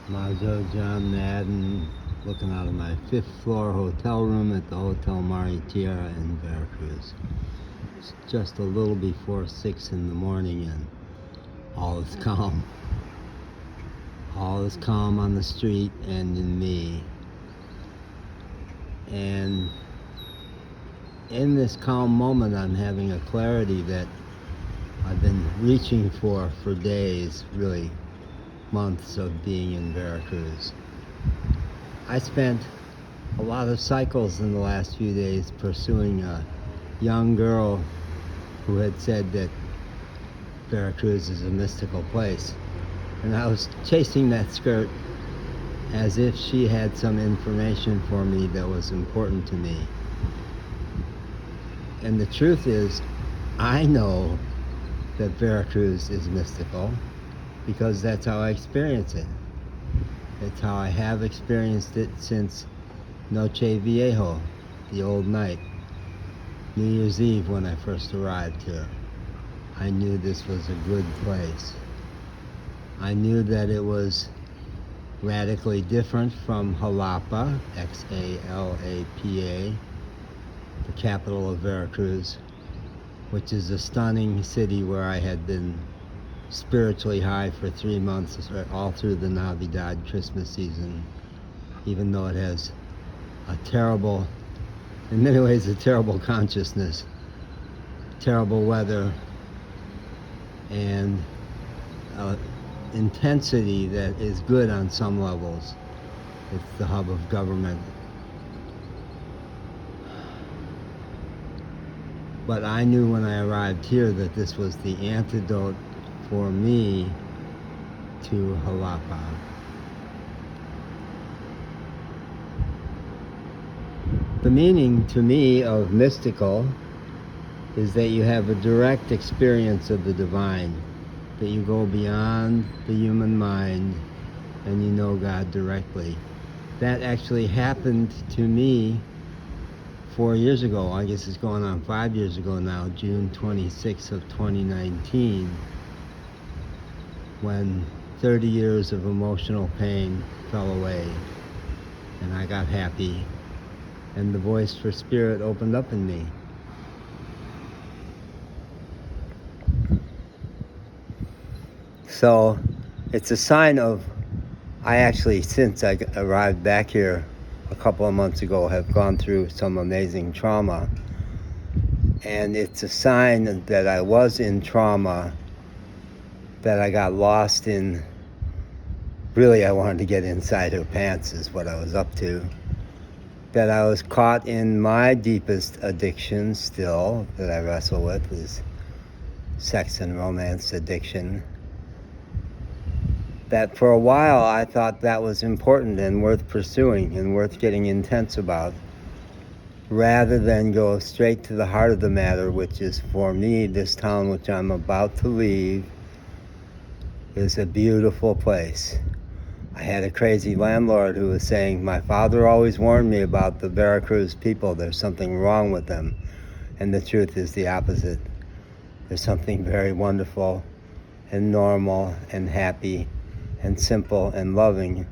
Mazo John Madden, looking out of my fifth floor hotel room at the Hotel Mari Tierra in Veracruz. It's just a little before 6 in the morning and all is calm. All is calm on the street and in me. And in this calm moment, I'm having a clarity that I've been reaching for days, really months of being in Veracruz. I spent a lot of cycles in the last few days pursuing a young girl who had said that Veracruz is a mystical place. And I was chasing that skirt as if she had some information for me that was important to me. And the truth is, I know that Veracruz is mystical because that's how I experience it. It's how I have experienced it since Noche Viejo, the old night, New Year's Eve when I first arrived here. I knew this was a good place. I knew that it was radically different from Jalapa, Xalapa, the capital of Veracruz, which is a stunning city where I had been spiritually high for 3 months, all through the Navidad Christmas season, even though it has a terrible, in many ways, a terrible consciousness, terrible weather, and intensity that is good on some levels. It's the hub of government. But I knew when I arrived here that this was the antidote for me to Jalapa. The meaning to me of mystical is that you have a direct experience of the divine, that you go beyond the human mind and you know God directly. That actually happened to me 4 years ago. I guess it's going on 5 years ago now, June 26th of 2019, when 30 years of emotional pain fell away and I got happy and the voice for spirit opened up in me. So it's a sign of, I actually, since I arrived back here a couple of months ago, have gone through some amazing trauma. And it's a sign that I was in trauma, that I got lost in, really I wanted to get inside her pants is what I was up to. That I was caught in my deepest addiction still, that I wrestle with, is sex and romance addiction. That for a while I thought that was important and worth pursuing and worth getting intense about, rather than go straight to the heart of the matter, which is, for me, this town which I'm about to leave is a beautiful place. I had a crazy landlord who was saying, my father always warned me about the Veracruz people. There's something wrong with them. And the truth is the opposite. There's something very wonderful and normal and happy and simple and loving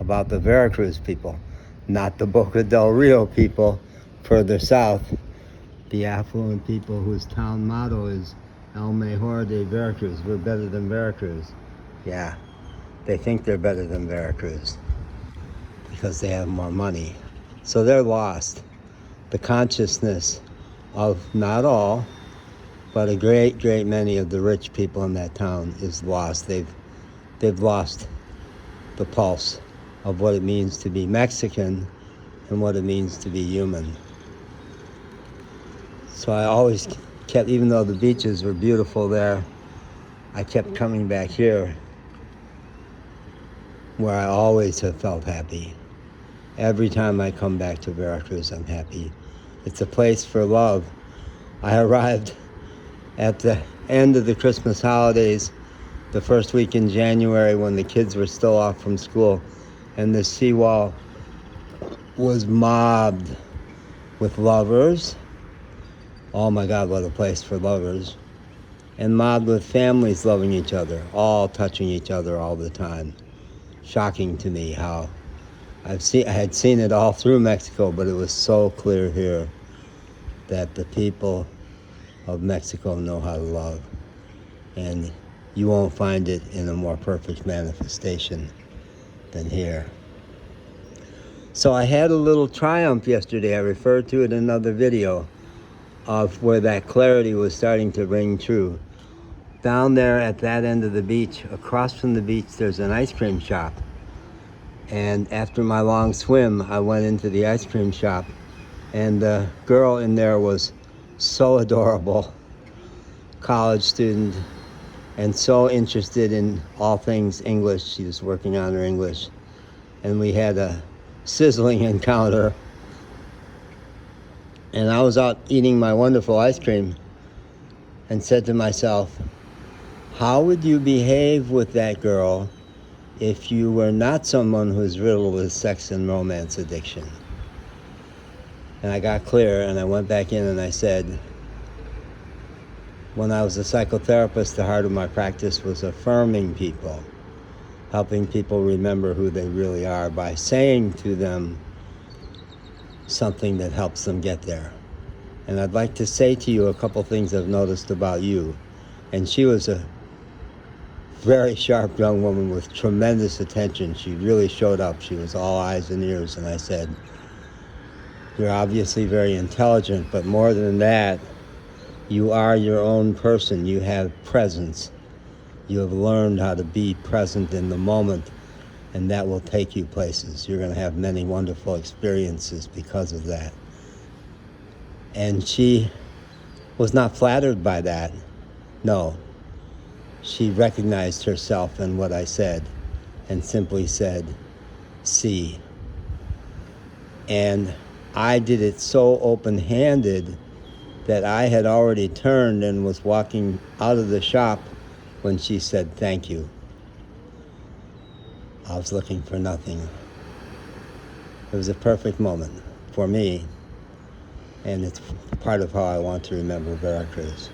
about the Veracruz people, not the Boca del Rio people further south, the affluent people whose town motto is El Mejor de Veracruz. We're better than Veracruz. Yeah, they think they're better than Veracruz because they have more money. So they're lost. The consciousness of not all, but a great, great many of the rich people in that town is lost. They've lost the pulse of what it means to be Mexican and what it means to be human. So I always kept, even though the beaches were beautiful there, I kept coming back here where I always have felt happy. Every time I come back to Veracruz, I'm happy. It's a place for love. I arrived at the end of the Christmas holidays, the first week in January when the kids were still off from school, and the seawall was mobbed with lovers. Oh my God, what a place for lovers. And mobbed with families loving each other, all touching each other all the time. shocking to me how I had seen it all through Mexico, but it was so clear here that the people of Mexico know how to love. And you won't find it in a more perfect manifestation than here. So I had a little triumph yesterday. I referred to it in another video of where that clarity was starting to ring true. Down there at that end of the beach, across from the beach, there's an ice cream shop. And after my long swim, I went into the ice cream shop, and the girl in there was so adorable, college student, and so interested in all things English. She was working on her English. And we had a sizzling encounter. And I was out eating my wonderful ice cream and said to myself, how would you behave with that girl if you were not someone who's riddled with sex and romance addiction? And I got clear, and I went back in and I said, when I was a psychotherapist, the heart of my practice was affirming people, helping people remember who they really are by saying to them something that helps them get there. And I'd like to say to you a couple things I've noticed about you. And she was a very sharp young woman with tremendous attention. She really showed up. She was all eyes and ears. And I said, you're obviously very intelligent, but more than that, you are your own person. You have presence. You have learned how to be present in the moment, and that will take you places. You're going to have many wonderful experiences because of that. And she was not flattered by that. No. She recognized herself in what I said and simply said, see. And I did it so open-handed that I had already turned and was walking out of the shop when she said, thank you. I was looking for nothing. It was a perfect moment for me, and it's part of how I want to remember Veracruz.